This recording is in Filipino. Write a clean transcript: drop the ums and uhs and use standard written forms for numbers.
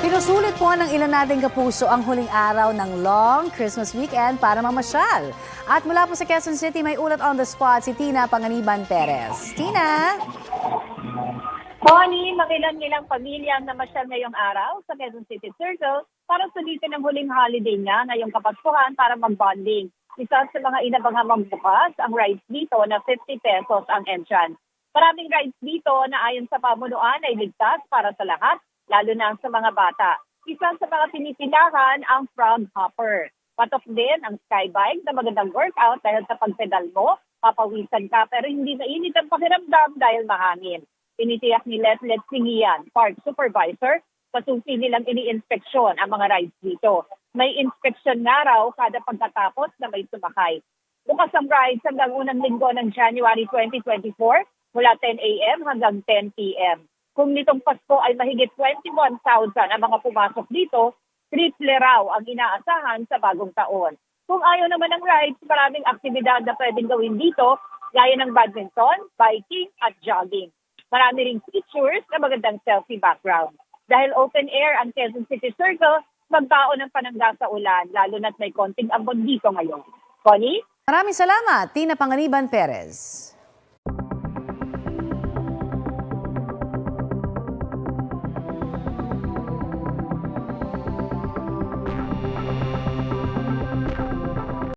Sinusulit po ng ilan nating kapuso ang huling araw ng long Christmas weekend para mamasyal. At mula po sa Quezon City, may ulat on the spot si Tina Panganiban Perez. Tina! Bonnie, makilang-ilang pamilya ang namasyal ngayong araw sa Quezon City Circle para sulitin ang huling holiday niya ngayong Kapaskuhan para mag-bonding. Isa sa mga inabangang magbukas ang rides dito na 50 pesos ang entrance. Maraming rides dito na ayon sa pamunuan ay ligtas para sa lahat, lalo na sa mga bata. Isa sa mga pinipilahan ang frog hopper. Patok din ang skybike na magandang workout dahil sa pagpedal mo, papawisan ka pero hindi mainit ang pakiramdam dahil mahangin. Tinitiyak ni Leslie Singian, park supervisor, pasusi nilang ini-inspeksyon ang mga rides dito. May inspeksyon nga raw kada pagkatapos na may sumakay. Bukas ang rides hanggang unang linggo ng January 2024 mula 10 a.m. hanggang 10 p.m. Kung nitong Pasko ay mahigit 21,000 ang mga pumasok dito, triple raw ang inaasahan sa bagong taon. Kung ayaw naman ng rides, maraming aktibidad na pwedeng gawin dito, gaya ng badminton, biking at jogging. Marami ring features na magandang selfie background. Dahil open air ang Quezon City Circle, magbaon ng panangga sa ulan, lalo na't may konting ambon dito ngayon. Connie? Maraming salamat, Tina Panganiban Perez.